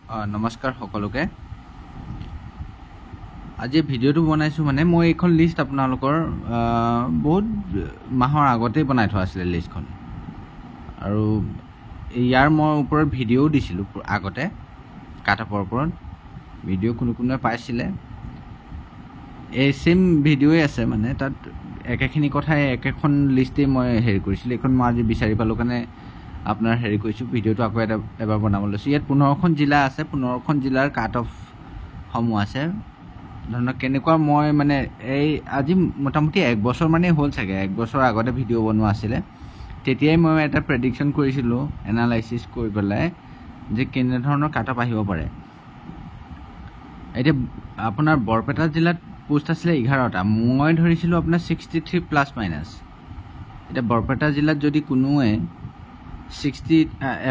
নমস্কাৰ সকলোকে আজি ভিডিওটো বনাইছো মানে মই এখন লিষ্ট আপোনালোকৰ বহুত মাহৰ আগতে বনাই থোৱা আছিল লিষ্টখন আৰু ইয়াৰ মই ওপৰত ভিডিও দিছিলো আগতে কাটঅফৰ ওপৰত ভিডিও কোনো পাইছিলে এই সেম ভিডিওই আছে মানে তাত একেখিনি কথাই একেখন লিষ্টে মই হেৰি কৰিছিল এখন মই আজি বিচাৰি পালো কাৰণে আপোনাৰ হেৰি কৈছো ভিডিওটো আকৌ এবাৰ বনাব লৈছো ইয়াত 15খন জিলা আছে 15খন জিলাৰ কাট অফ সমূহ আছে ধৰক কেনেকুৱা মই মানে এই আজি মোটামুটি 1 বছৰ মানে হ'ল চাগে 1 বছৰ আগতে ভিডিও বনোৱা আছিল তেতিয়াই মই এটা প্ৰেডিকচন কৰিছিলো এনালাইসিস কৰি পেলাই যে কেনে ধৰণৰ কাট অফ আহিব পাৰে এটা আপোনাৰ বৰপেটা জিলাত পোষ্ট আছিল 11টা মই ধৰিছিলো আপোনাৰ 63 প্লাস মাইনাস এটা বৰপেটা জিলাত যদি কোনোৱে 60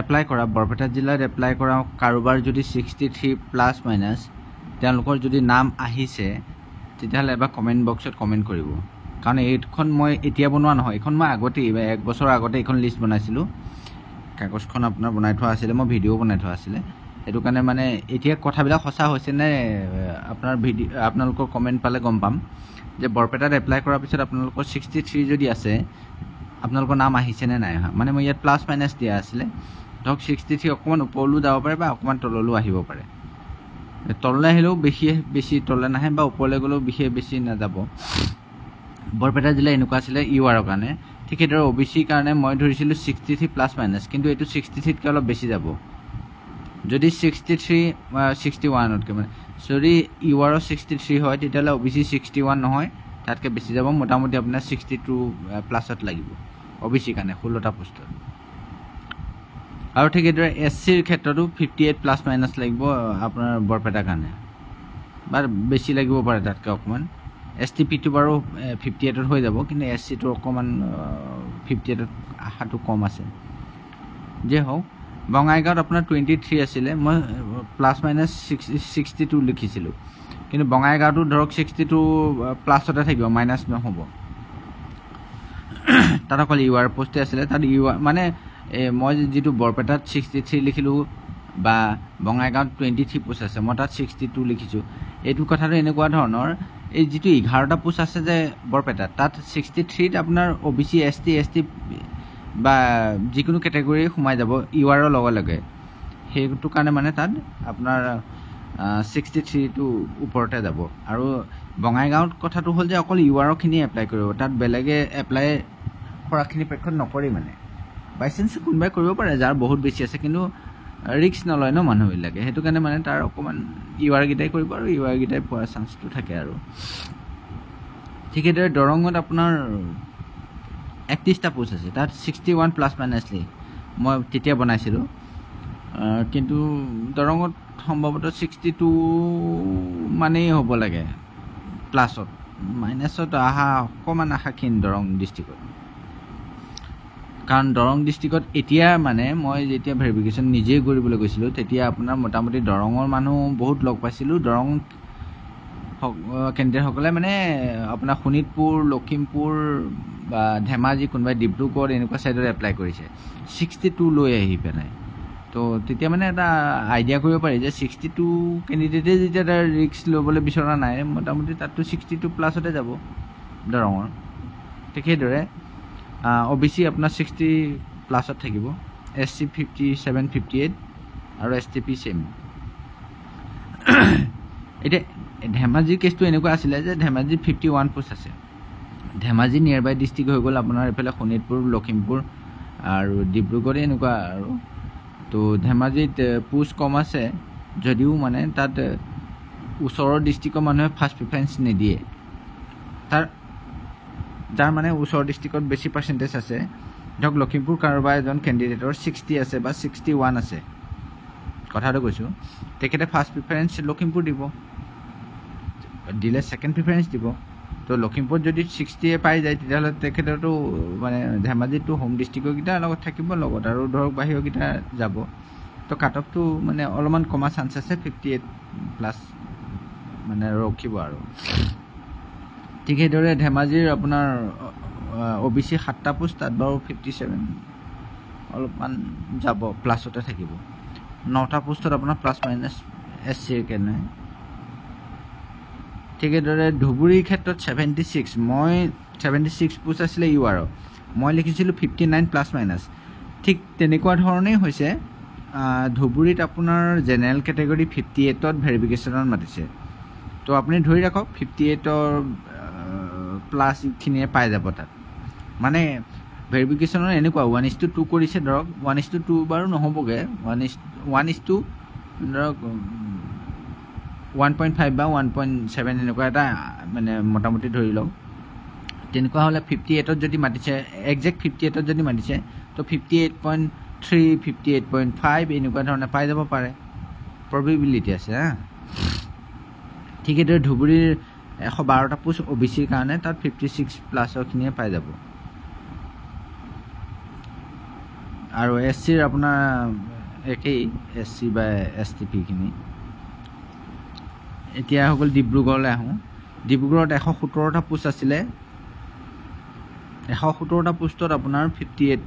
এপ্লাই কৰা বৰপেটা জিলাত এপ্লাই কৰা কাৰোবাৰ যদি 63 প্লাস মাইনাস তেওঁলোকৰ যদি নাম আহিছে তেতিয়াহলে এবাৰ কমেন্ট বক্সত কমেন্ট কৰিব কাৰণ এইখন মই এতিয়া বনোৱা নহয় এখন মই আগতে 1 বছৰ আগতে এখন লিষ্ট বনাইছিলো কাগজখন আপোনাৰ বনাই থোৱা আছিল মই ভিডিও বনাই থোৱা আছিল এটো কাৰণে মানে এতিয়া কথাবিলাক সঁচা হৈছে নে আপোনাৰ ভিডিও আপোনালোকৰ কমেন্ট পালে গম পাম যে বৰপেটাত এপ্লাই কৰাৰ পিছত আপোনালোকৰ 63 যদি আছে আপোনালোকৰ নাম আহিছে নে নাই মানে মই ইয়াত প্লাস মাইনাস দিয়া আছিল ধক 63 অকমান ওপৰলৈ যাব পাৰে বা অকমান তললৈ আহিব পাৰে তললৈ আহিলেও বেছি তললৈ নাহে বা ওপৰলৈ গলেও বেছি না যাব বৰপেটা জিলা এনেকুৱা আছিল ইউআৰৰ কাৰণে ঠিক এদৰে ওবিসি কাৰণে মই ধৰিছিলো 63 প্লাস মাইনাস কিন্তু এটো 63 কে অলপ বেছি যাব যদি 63 61 তকে মানে যদি ইউআৰ 63 হয় তেতিয়ালে ওবিসি 61 নহয় তাতকে বেছি যাব মোটামুটি আপোনাৰ 62 প্লাসত লাগিব ওবিসি কাৰণে 16টা পোষ্ট আৰু ঠিক এদৰে এসসিৰ ক্ষেত্ৰটো 58 প্লাস মাইনাস লাগিব আপোনাৰ বৰপেটা কাৰণে বা বেছি লাগিব পাৰে তাতকে অকমান এসটিপি টো বাৰু 58 ত হৈ যাব কিন্তু এসসি টো অকমান 58 ত আহাটো কম আছে যে হও বঙাইগাঁৱত আপোনাৰ 23 আছিল মই প্লাস মাইনাস 62 লিখিছিলো কিন্তু বঙাইগাঁৱটো ধৰক 62 প্লাসতে থাকিব মাইনাস নহব তাত অকল ইউআৰ পোষ্টে আছিল তাত ইউআৰ মানে মই যেটো বৰপেটাত 63 লিখিলো বা বঙাইগাঁৱত 23 পোষ্ট আছে মই তাত 62 লিখিছো এটো কথাটো এনেকুৱা ধৰণৰ এই যেটো 11টা পোষ্ট আছে যে বৰপেটাত তাত 63 ত আপোনাৰ ওবিসি এসটি বা যিকোনো ক্যাটাগৰী সোমাই যাব ইউআৰ ৰ লগে হেইটো কাৰণে মানে তাত আপোনাৰ 63 টো ওপৰতে যাব আৰু বঙাইগাঁৱত কথাটো হল যে অকল ইউআৰ খিনি এপ্লাই কৰিব তাত বেলেগে এপ্লাই কৰাখিনি পক্ষত নকৰি মানে বাইসেন্স কোনবাই কৰিব পাৰে যাৰ বহুত বেছি আছে কিন্তু ৰিস্ক নলয় ন মানুহবিলাকে হেতু কাৰণে মানে তাৰ অকমান ইউআৰ গিটাই কৰিব আৰু ইউআৰ গিটাই পোৱাৰ চান্সটো থাকে আৰু ঠিক এদৰে দৰঙত আপোনাৰ 31টা পোষ্ট আছে তাত 61 প্লাস মাইনাসলি মই তেতিয়া বনাইছিলো কিন্তু দৰঙত সম্ভৱতঃ 62 মানেই হ'ব লাগে প্লাসত মাইনাসত আহা অকমান আশাখিন দৰং ডিস্ট্ৰিক্টত কাৰণ দৰং ডিস্ট্ৰিক্টত এতিয়া মানে মই যেতিয়া ভেৰিফিকেশন নিজে কৰিবলৈ গৈছিলো তেতিয়া আপোনাৰ মোটামুটি দৰঙৰ মানুহ বহুত লগ পাইছিলো দৰং কেন্দ্ৰীয় সকলে মানে আপোনাৰ শোণিতপুৰ লখিমপুৰ বা ধেমাজি কোনবাই ডিব্ৰুগড় এনেকুৱা সাইডৰ এপ্লাই কৰিছে 62 লৈ আহি পেলাই তো তেতিয়া মানে এটা আইডিয়া কৰিব পাৰি যে 62 ক্যান্ডিডেটে যেতিয়া ৰিস্ক লবলৈ বিচৰা নাই মোটামুটি তাতটো 62 প্লাসতে যাব দৰঙৰ ঠিক এদৰে ওবিসি আপোনাৰ 60 প্লাসত থাকিব এসসি 57 58 আৰু এসটিপি সেম এটা ধেমাজিৰ কেছটো এনেকুৱা আছিল যে ধেমাজি 51 পোষ্ট আছে ধেমাজি নিয়াৰবাই ডিস্ট্ৰিক্ট হৈ গল আপোনাৰ এফালে শোণিতপুৰ লখিমপুৰ আৰু ডিব্ৰুগড় এনেকুৱা আৰু তো ধেমাজিত পোষ্ট কম আছে যদিও মানে তাত ওচৰৰ ডিস্ট্ৰিক্টৰ মানুহে ফাৰ্স্ট প্ৰিফাৰেন্স নিদিয়ে তাৰ যাৰ মানে ওচৰৰ ডিস্ট্ৰিক্টত বেছি পাৰ্সেন্টেজ আছে ধক লখিমপুৰ কাৰোবা এজন ক্যান্ডিডেটৰ 60 আছে বা 61 আছে কথাটো কৈছো তেখেতে ফাৰ্স্ট প্ৰিফাৰেন্স লখিমপুৰ দিব দিলে সেকেন্ড প্ৰিফাৰেন্স দিব তো লখিমপুৰ যদি 60 পাই যায় তেতিয়াহলে তেখেতটো মানে ধেমাজিটো হোম ডিস্ট্ৰিক্টৰ গিটা লগত থাকিব লগত আৰু ধৰক বাহিৰৰ গিটা যাব তো কাট অফটো মানে অলমান কমা চান্স আছে 58 প্লাস মানে ৰখিব আৰু ঠিক এদৰে ধেমাজিৰ আপোনাৰ ওবিসি 7টা পোষ্ট তাত বাৰু 57 অলপমান যাব প্লাসতে থাকিব 9টা পোষ্টত আপোনাৰ প্লাছ মাইনাছ SCৰ কাৰণে ঠিক এদৰে ধুবুৰীৰ ক্ষেত্ৰত 76 মই 76 পোষ্ট আছিলে UR মই লিখিছিলোঁ 59 প্লাছ মাইনাছ ঠিক তেনেকুৱা ধৰণেই হৈছে ধুবুৰীত আপোনাৰ জেনেৰেল কেটেগৰী 58ত ভেৰিফিকেশ্যনত মাতিছে তো আপুনি ধৰি ৰাখক 58ৰ প্লাছ খিনিয়ে পাই যাব তাত মানে ভেৰিফিকেশ্যনৰ এনেকুৱা 1:2 কৰিছে ধৰক 1:2 বাৰু নহ'বগৈ 1:2 ধৰক 1.5 বা 1.7 এনেকুৱা এটা মানে মোটামুটি ধৰি লওক তেনেকুৱা হ'লে 58ত যদি মাতিছে একজেক্ট 58ত যদি মাতিছে তো 58.3 58.5 এনেকুৱা ধৰণে পাই যাব পাৰে প্ৰবেবিলিটি আছে ঠিক এদৰে ধুবুৰীৰ 112টা পোষ্ট OBCৰ কাৰণে তাত 56 প্লাছৰখিনিয়ে পাই যাব আৰু SCৰ আপোনাৰ একেই SC বা STPখিনি এতিয়া হৈ গ'ল ডিব্ৰুগড়লৈ আহোঁ ডিব্ৰুগড়ত 117টা পোষ্ট আছিলে 117টা পোষ্টত আপোনাৰ 58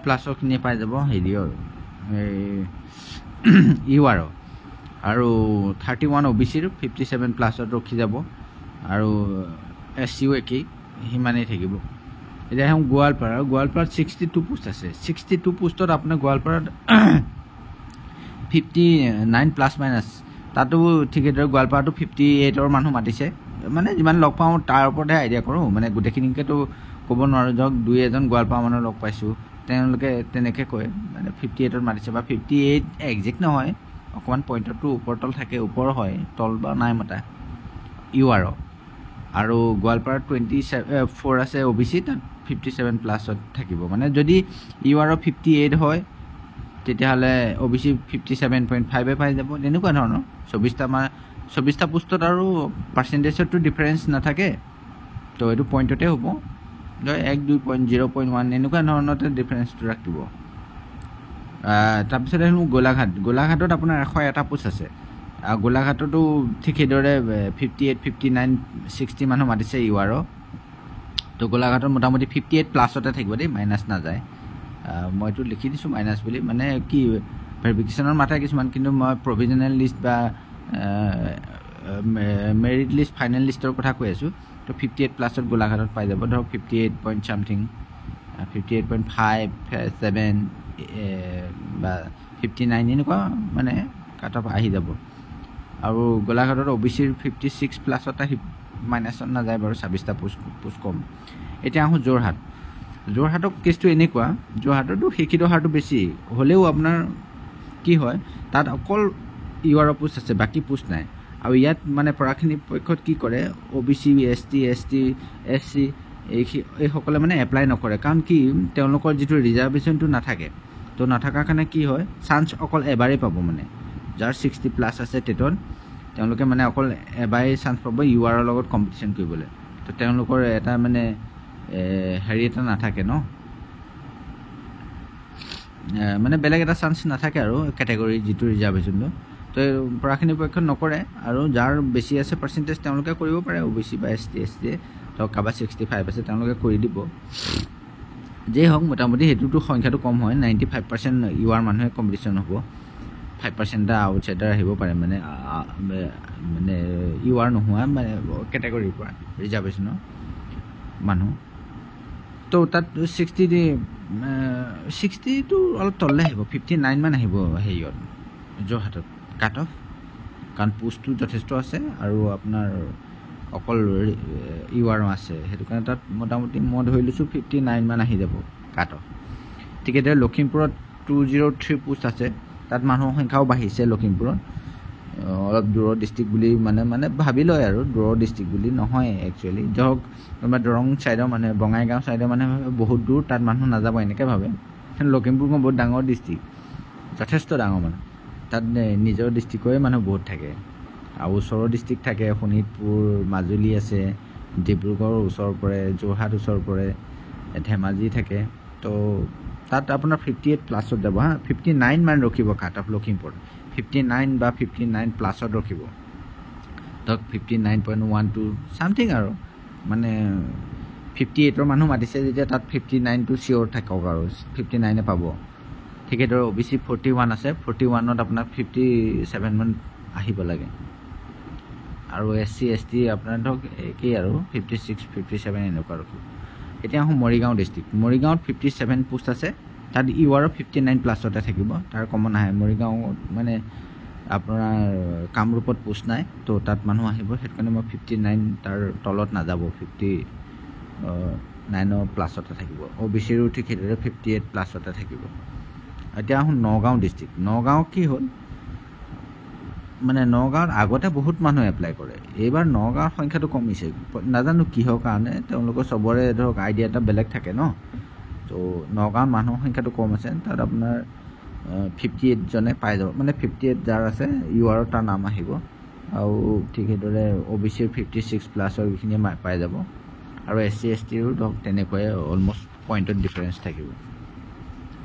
প্লাছৰখিনিয়ে পাই যাব হেৰিয়ৰ UR আৰু 31 OBCৰ 57 প্লাছত ৰখি যাব আৰু SCও একেই সিমানেই থাকিব এতিয়া আহোঁ গোৱালপাৰাত 62 পোষ্ট আছে 62 পোষ্টত আপোনাৰ গোৱালপাৰাত 59 প্লাছ মাইনাছ তাতো ঠিক এদৰে গোৱালপাৰাটো 58ৰ মানুহ মাতিছে মানে যিমান লগ পাওঁ তাৰ ওপৰতহে আইডিয়া কৰোঁ মানে গোটেইখিনিকেতো ক'ব নোৱাৰোঁ ধৰক 2-এজন গোৱালপাৰা মানুহ লগ পাইছোঁ তেওঁলোকে তেনেকৈ কয় মানে 58ত মাতিছে বা 58 একজেক্ট নহয় অকণমান পইণ্টৰটো ওপৰ তল থাকে ওপৰ হয় তল বা নাই মতা UR আৰু গোৱালপাৰাত 24 আছে OBC তাত 57 প্লাছত থাকিব মানে যদি UR 58 হয় তেতিয়াহ'লে OBC 57.5 পাই যাব তেনেকুৱা ধৰণৰ 24টা পোষ্টত আৰু পাৰ্চেণ্টেজতো ডিফাৰেঞ্চ নাথাকে তো এইটো পইণ্টতে হ'ব 1-2.0.1 এনেকুৱা ধৰণতে ডিফাৰেঞ্চটো ৰাখিব তাৰপিছত আহিলোঁ গোলাঘাটত আপোনাৰ 101টা পোষ্ট আছে গোলাঘাটতো ঠিক সেইদৰে 58 59 60 মানুহ মাতিছে UR তো গোলাঘাটত মোটামুটি 58 প্লাছতে থাকিব দেই মাইনাছ নাযায় মইতো লিখি দিছোঁ মাইনাছ বুলি মানে কি ভেৰিফিকেশ্যনৰ মাথা কিছুমান কিন্তু মই প্ৰভিজনেল লিষ্ট বা মেৰিট লিষ্ট ফাইনেল লিষ্টৰ কথা কৈ আছোঁ তো 58 প্লাছত গোলাঘাটত পাই যাব ধৰক 58 পইণ্ট চামথিং 58.5 7 বা 59 এনেকুৱা মানে কাট অফ আহি যাব আৰু গোলাঘাটত OBCৰ 56 প্লাছত আহি মাইনাছত নাযায় বাৰু 26টা পোষ্ট কম এতিয়া আহোঁ যোৰহাটক কেছটো এনেকুৱা যোৰহাটতো শিক্ষিত হাৰটো বেছি হ'লেও আপোনাৰ কি হয় তাত অকল UR পোষ্ট আছে বাকী পোষ্ট নাই আৰু ইয়াত মানে পঢ়াখিনি পক্ষত কি কৰে OBC ST SC এইসকলে মানে এপ্লাই নকৰে কাৰণ কি তেওঁলোকৰ যিটো ৰিজাৰ্ভেশ্যনটো নাথাকে তো নাথাকাৰ কাৰণে কি হয় চান্স অকল এবাৰেই পাব মানে যাৰ 60 প্লাছ আছে টেটত তেওঁলোকে মানে অকল এবাৰেই চান্স পাব URৰ লগত কম্পিটিশ্যন কৰিবলৈ তো তেওঁলোকৰ এটা মানে হেৰি এটা নাথাকে ন মানে বেলেগ এটা চান্স নাথাকে আৰু কেটেগৰী যিটো ৰিজাৰ্ভেশ্যনটো তো পঢ়াখিনি পক্ষত নকৰে আৰু যাৰ বেছি আছে পাৰ্চেণ্টেজ তেওঁলোকে কৰিব পাৰে OBC বা ST ধৰক কাৰোবাৰ 65 আছে তেওঁলোকে কৰি দিব যেই হওক মোটামুটি সেইটোতো সংখ্যাটো কম হয় 95% UR মানুহে কম্পিটিশ্যন হ'ব 5% এটা আউটচাইডাৰ আহিব পাৰে মানে UR নোহোৱা মানে কেটেগৰীৰ পৰা ৰিজাৰ্ভেশ্যনৰ মানুহ তো তাত 60টো অলপ তললৈ আহিব 59 মান আহিব হেৰিয়ত যোৰহাটত কাট অফ কাৰণ পোষ্টটো যথেষ্ট আছে আৰু আপোনাৰ অকল UR আছে সেইটো কাৰণে তাত মোটামুটি মই ধৰি লৈছোঁ 59 মান আহি যাব কাট অফ ঠিক এতিয়া লখিমপুৰত 203 পোষ্ট আছে তাত মানুহৰ সংখ্যাও বাঢ়িছে লখিমপুৰত অলপ দূৰৰ ডিষ্ট্ৰিক্ট বুলি মানে ভাবি লয় আৰু দূৰৰ ডিষ্ট্ৰিক্ট বুলি নহয় একচুৱেলি ধৰক কোনোবা দৰং ছাইডৰ মানুহে বঙাইগাঁও ছাইডৰ মানুহে বহুত দূৰ তাত মানুহ নাযাব এনেকৈ ভাবে লখিমপুৰখন বহুত ডাঙৰ ডিষ্ট্ৰিক্ট যথেষ্ট ডাঙৰ মানে তাত নিজৰ ডিষ্ট্ৰিক্টৰে মানুহ বহুত থাকে আৰু ওচৰৰ ডিষ্ট্ৰিক্ট থাকে শোণিতপুৰ মাজুলী আছে ডিব্ৰুগড় ওচৰ পৰে যোৰহাট ওচৰ পৰে ধেমাজি থাকে তো তাত আপোনাৰ 58 প্লাছত যাব 59 মান ৰখিব কাট অফ লখিমপুৰ 59 বা 59 প্লাছত ৰখিব ধৰক 59.12 চামথিং আৰু মানে 58ৰ মানুহ মাতিছে যেতিয়া তাত 59টো চিয়'ৰ থাকক আৰু 59 পাব ঠিক সেইদৰে OBC 41 আছে 41ত আপোনাৰ 57 মান আহিব লাগে আৰু SC ST আপোনাৰ ধৰক কি আৰু 56 57 এনেকুৱা আৰু এতিয়া আহোঁ মৰিগাঁও ডিষ্ট্ৰিক্ট মৰিগাঁৱত 57 পোষ্ট আছে তাত UR 59 প্লাছতে থাকিব তাৰ কমন আহে মৰিগাঁৱত মানে আপোনাৰ কামৰূপত পোষ্ট নাই তো তাত মানুহ আহিব সেইকাৰণে মই 59 তাৰ তলত নাযাব 59 প্লাছতে থাকিব OBCৰো ঠিক সেইদৰে 58 প্লাছতে থাকিব এতিয়া আহোঁ নগাঁও ডিষ্ট্ৰিক্ট নগাঁও কি হ'ল মানে নগাঁৱত আগতে বহুত মানুহ এপ্লাই কৰে এইবাৰ নগাঁৱৰ সংখ্যাটো কমিছে নাজানো কিহৰ কাৰণে তেওঁলোকৰ চবৰে ধৰক আইডিয়া এটা বেলেগ থাকে ন তো নগাঁৱৰ মানুহৰ সংখ্যাটো কম আছে তাত আপোনাৰ 58 জনে পাই যাব মানে 58 যাৰ আছে UR তাৰ নাম আহিব আৰু ঠিক সেইদৰে OBCৰ 56 প্লাছৰ এইখিনি পাই যাব আৰু SC STৰো ধৰক তেনেকৈ অলমষ্ট পইণ্টত ডিফাৰেঞ্চ থাকিব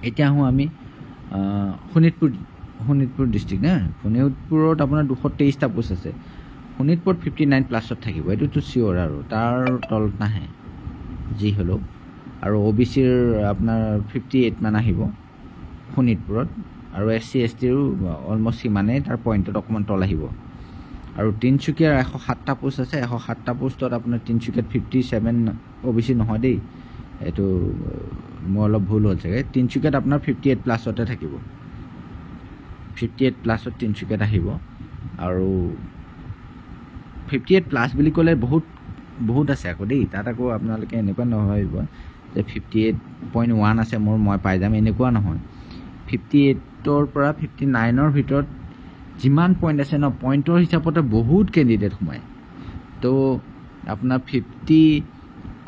এতিয়া আহোঁ আমি শোণিতপুৰ ডিষ্ট্ৰিক্ট না শোণিতপুৰত আপোনাৰ 223টা পোষ্ট আছে শোণিতপুৰত 59 প্লাছত থাকিব এইটোতো চিয়'ৰ আৰু তাৰ তলত নাহে যি হ'লেও আৰু OBCৰ আপোনাৰ 58 মান আহিব শোণিতপুৰত আৰু SC STৰো অলমষ্ট সিমানেই তাৰ পইণ্টত অকণমান তল আহিব আৰু তিনিচুকীয়াৰ 107টা পোষ্ট আছে 107টা পোষ্টত আপোনাৰ তিনিচুকীয়াত 57 OBC নহয় দেই এইটো মোৰ অলপ ভুল হ'ল চাগে তিনিচুকীয়াত আপোনাৰ 58 প্লাছতে থাকিব 58 প্লাছত তিনিচুকীয়াত আহিব আৰু 58 প্লাছ বুলি ক'লে বহুত আছে আকৌ দেই তাত আকৌ আপোনালোকে এনেকুৱা নহয় যে 58.1 আছে মই পাই যাম এনেকুৱা নহয় 58ৰ পৰা 59ৰ ভিতৰত যিমান পইণ্ট আছে ন পইণ্টৰ হিচাপতে বহুত কেণ্ডিডেট সোমায় তো আপোনাৰ 50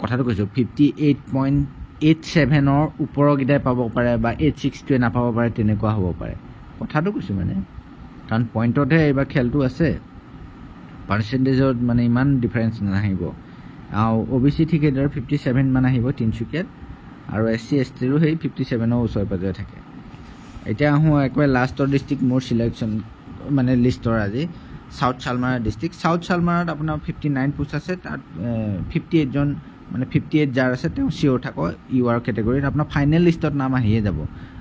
কথাটো কৈছোঁ 58.87ৰ ওপৰৰকেইটাই পাব পাৰে বা 86টোৱে নাপাব পাৰে তেনেকুৱা হ'ব পাৰে কথাটো কৈছোঁ মানে কাৰণ পইণ্টতহে এইবাৰ খেলটো আছে পাৰ্চেণ্টেজত মানে ইমান ডিফাৰেঞ্চ নাহিব আৰু OBC ঠিক সেইদৰে 57 মান আহিব তিনিচুকীয়াত আৰু SC STৰো সেই 57ৰ ওচৰে পাজৰে থাকে এতিয়া আহোঁ একেবাৰে লাষ্টৰ ডিষ্ট্ৰিক্ট মোৰ চিলেকশ্যন মানে লিষ্টৰ আজি সাউথ শালমাৰা ডিষ্ট্ৰিক্ট সাউথ শালমাৰাত আপোনাৰ 59 পোষ্ট আছে তাত 58 জন মানে 58 যাৰ আছে তেওঁ চিয়'ৰ থাকক UR কেটেগৰীত আপোনাৰ ফাইনেল লিষ্টত নাম আহিয়ে যাব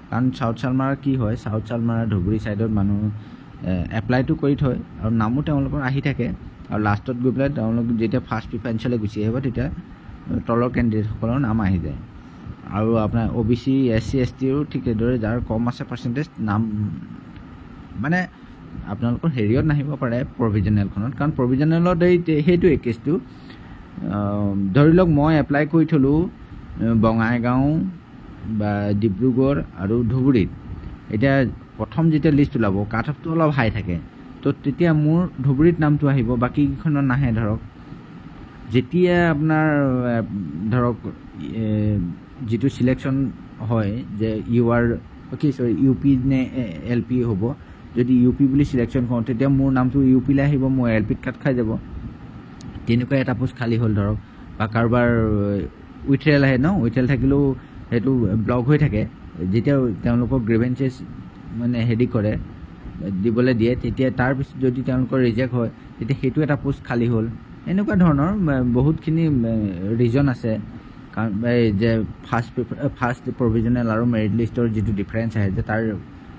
কাৰণ সাউথ শালমাৰা কি হয় সাউথ শালমাৰা ধুবুৰী ছাইডত মানুহ এপ্লাইটো কৰি থয় আৰু নামো তেওঁলোকৰ আহি থাকে আৰু লাষ্টত গৈ পেলাই তেওঁলোক যেতিয়া ফাৰ্ষ্ট প্ৰিফাৰেঞ্চলৈ গুচি আহিব তেতিয়া তলৰ কেণ্ডিডেটসকলৰ নাম আহি যায় আৰু আপোনাৰ OBC SC STৰো ঠিক সেইদৰে যাৰ কম আছে পাৰ্চেণ্টেজ নাম মানে আপোনালোকৰ হেৰিয়ত নাহিব পাৰে প্ৰভিজনেলখনত কাৰণ প্ৰভিজনেলত সেইটোৱে কেছটো ধৰি লওক মই এপ্লাই কৰি থলোঁ বঙাইগাঁও বা ডিব্ৰুগড় আৰু ধুবুৰীত এতিয়া প্ৰথম যেতিয়া লিষ্ট ওলাব কাট অফটো অলপ হাই থাকে তো তেতিয়া মোৰ ধুবুৰীত নামটো আহিব বাকীকেইখনত নাহে ধৰক যেতিয়া আপোনাৰ ধৰক যিটো চিলেকশ্যন হয় যে UR UP নে LP হ'ব যদি UP বুলি চিলেকশ্যন কৰোঁ তেতিয়া মোৰ নামটো UP লৈ আহিব মোৰ LPত কাট খাই যাব তেনেকুৱা এটা পোষ্ট খালী হ'ল ধৰক বা কাৰোবাৰ উইথ্ৰেল আহে ন উইথ্ৰেল থাকিলেও সেইটো ব্লক হৈ থাকে যেতিয়া তেওঁলোকক গ্ৰেভেঞ্চেছ মানে হেৰি কৰে দিবলৈ দিয়ে তেতিয়া তাৰপিছত যদি তেওঁলোকৰ ৰিজেক্ট হয় তেতিয়া সেইটো এটা পোষ্ট খালী হ'ল এনেকুৱা ধৰণৰ বহুতখিনি ৰিজন আছে কাৰণ যে ফাৰ্ষ্ট প্ৰভিজনেল আৰু মেৰিট লিষ্টৰ যিটো ডিফাৰেঞ্চ আহে যে তাৰ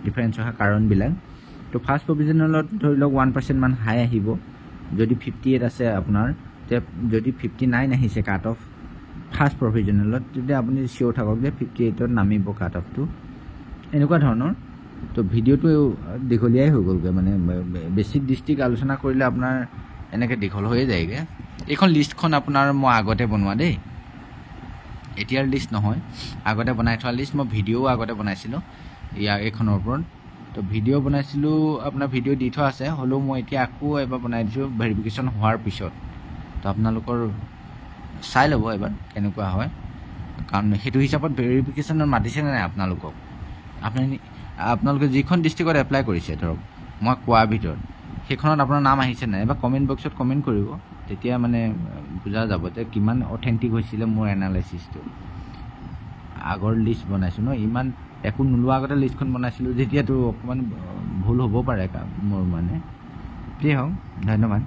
ডিফাৰেঞ্চ অহা কাৰণবিলাক তো ফাৰ্ষ্ট প্ৰভিজনেলত ধৰি লওক 1% মান হাই আহিব যদি 58 আছে আপোনাৰ যদি 59 আহিছে কাট অফ ফাৰ্ষ্ট প্ৰভিজনেলত তেতিয়া আপুনি চিয়'ৰ থাকক যে 58ত নামিব কাট অফটো এনেকুৱা ধৰণৰ তো ভিডিঅ'টো দীঘলীয়াই হৈ গ'লগৈ মানে বেছিক ডিষ্ট্ৰিক্ট আলোচনা কৰিলে আপোনাৰ এনেকৈ দীঘল হৈয়ে যায়গৈ এইখন লিষ্টখন আপোনাৰ মই আগতে বনোৱা দেই এতিয়াৰ লিষ্ট নহয় আগতে বনাই থোৱা লিষ্ট মই ভিডিঅ'ও আগতে বনাইছিলোঁ এইখনৰ ওপৰত তো ভিডিঅ' বনাইছিলোঁ আপোনাৰ ভিডিঅ' দি থোৱা আছে হ'লেও মই এতিয়া আকৌ এবাৰ বনাই দিছোঁ ভেৰিফিকেশ্যন হোৱাৰ পিছত তো আপোনালোকৰ চাই ল'ব এবাৰ কেনেকুৱা হয় কাৰণ সেইটো হিচাপত ভেৰিফিকেশ্যনত মাতিছেনে নাই আপোনালোকে যিখন ডিষ্ট্ৰিক্টত এপ্লাই কৰিছে ধৰক মই কোৱাৰ ভিতৰত সেইখনত আপোনাৰ নাম আহিছে নাই এবাৰ কমেণ্ট বক্সত কমেণ্ট কৰিব তেতিয়া মানে বুজা যাব যে কিমান অথেণ্টিক হৈছিলে মোৰ এনালাইচিছটো আগৰ লিষ্ট বনাইছোঁ ন ইমান একো নোলোৱা আগতে লিষ্টখন বনাইছিলোঁ যেতিয়াতো অকণমান ভুল হ'ব পাৰে মোৰ মানে যি হওক ধন্যবাদ